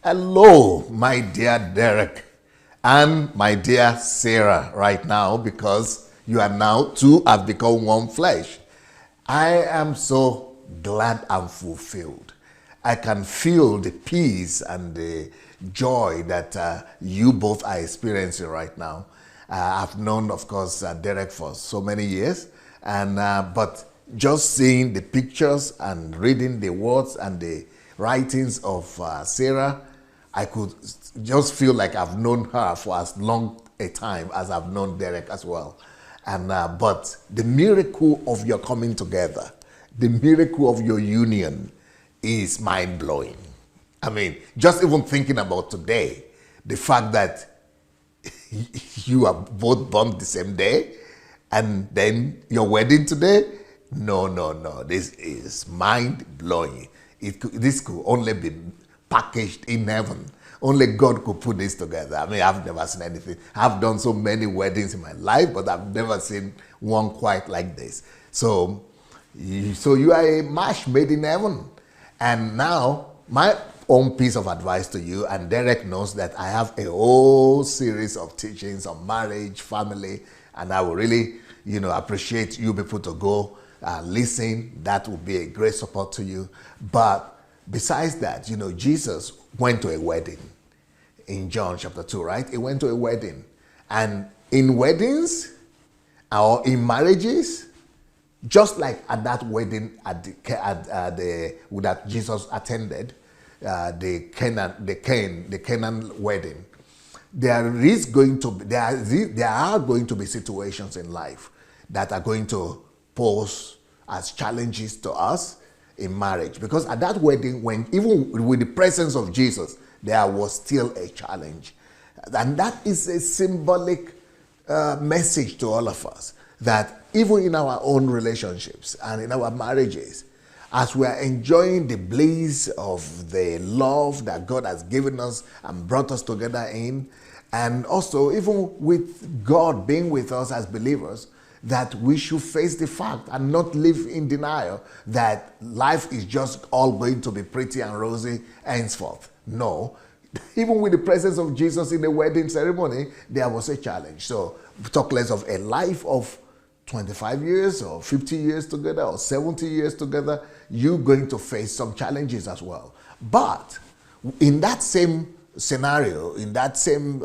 Hello, my dear Derek and my dear Sarah, right now, because you are now two have become one flesh. I am so glad and fulfilled. I can feel the peace and the joy that you both are experiencing right now. I've known, of course, Derek for so many years, and but just seeing the pictures and reading the words and the writings of Sarah, I could just feel like I've known her for as long a time as I've known Derek as well. And but the miracle of your coming together, the miracle of your union, is mind blowing. I mean, just even thinking about today, the fact that you are both born the same day, and then your wedding today. No, no, no. This is mind blowing. This could only be packaged in heaven. Only God could put this together. I mean, I've never seen anything. I've done so many weddings in my life, but I've never seen one quite like this. So you are a match made in heaven. And now, my own piece of advice to you, and Derek knows that I have a whole series of teachings on marriage, family, and I will really, appreciate you people to go listen. That would be a great support to you. But besides that, Jesus went to a wedding in John chapter 2, right? He went to a wedding. And in weddings or in marriages, just like at that wedding that Jesus attended, the Canaan wedding, there are going to be situations in life that are going to pose as challenges to us in marriage. Because at that wedding, when even with the presence of Jesus, there was still a challenge. And that is a symbolic message to all of us, that even in our own relationships and in our marriages, as we are enjoying the bliss of the love that God has given us and brought us together in, and also even with God being with us as believers, that we should face the fact and not live in denial that life is just all going to be pretty and rosy henceforth. No. Even with the presence of Jesus in the wedding ceremony, there was a challenge. So talk less of a life of 25 years or 50 years together or 70 years together, you're going to face some challenges as well. But in that same scenario, in that same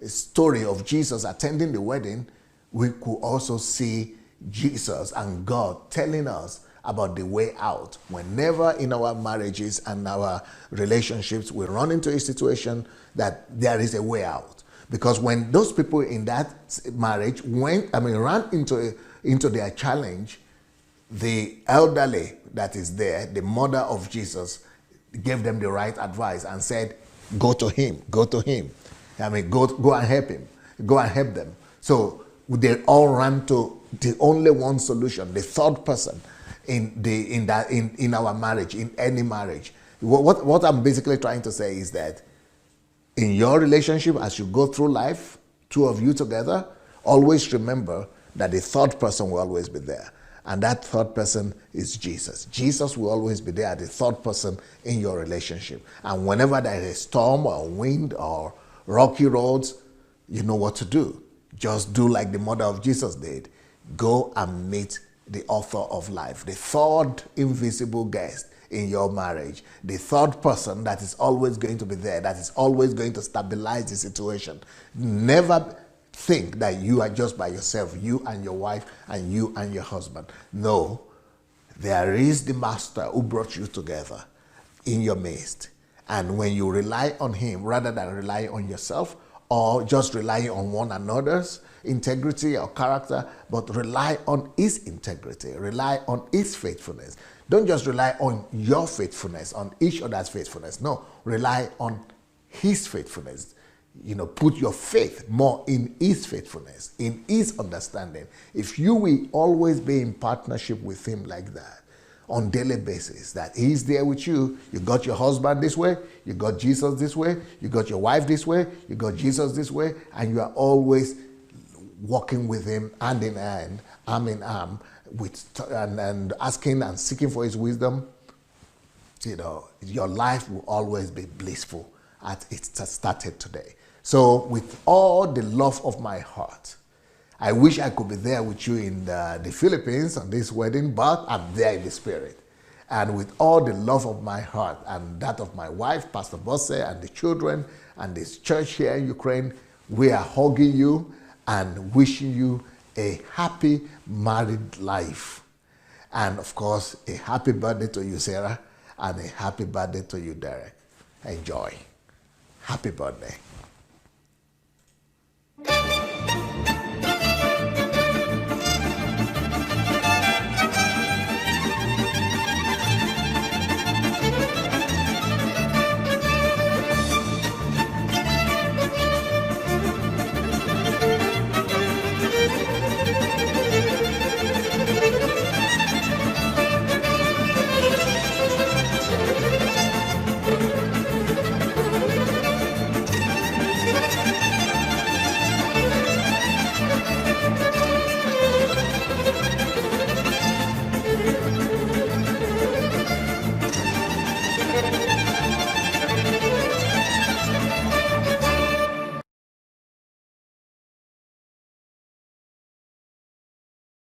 story of Jesus attending the wedding, we could also see Jesus and God telling us about the way out. Whenever in our marriages and our relationships we run into a situation that there is a way out. Because when those people in that marriage ran into their challenge, the elderly that is there, the mother of Jesus, gave them the right advice and said, go to him. Go and help him. Go and help them. So they all ran to the only one solution, the third person in our marriage, in any marriage. What I'm basically trying to say is that in your relationship, as you go through life, two of you together, always remember that the third person will always be there. And that third person is Jesus. Jesus will always be there, the third person in your relationship. And whenever there is a storm or wind or rocky roads, you know what to do. Just do like the mother of Jesus did. Go and meet the author of life, the third invisible guest in your marriage, the third person that is always going to be there, that is always going to stabilize the situation. Never think that you are just by yourself, you and your wife and you and your husband. No, there is the master who brought you together in your midst. And when you rely on him rather than rely on yourself, or just relying on one another's integrity or character, but rely on his integrity, rely on his faithfulness. Don't just rely on your faithfulness, on each other's faithfulness. No, rely on his faithfulness. Put your faith more in his faithfulness, in his understanding. If you will always be in partnership with him like that, on daily basis, that he's there with you. You got your husband this way, you got Jesus this way, you got your wife this way, you got Jesus this way, and you are always walking with him hand in hand, arm in arm, and asking and seeking for his wisdom. your life will always be blissful as it started today. So with all the love of my heart, I wish I could be there with you in the Philippines on this wedding, but I'm there in the spirit. And with all the love of my heart and that of my wife, Pastor Bosse, and the children, and this church here in Ukraine, we are hugging you and wishing you a happy married life. And of course, a happy birthday to you, Sarah, and a happy birthday to you, Derek. Enjoy. Happy birthday.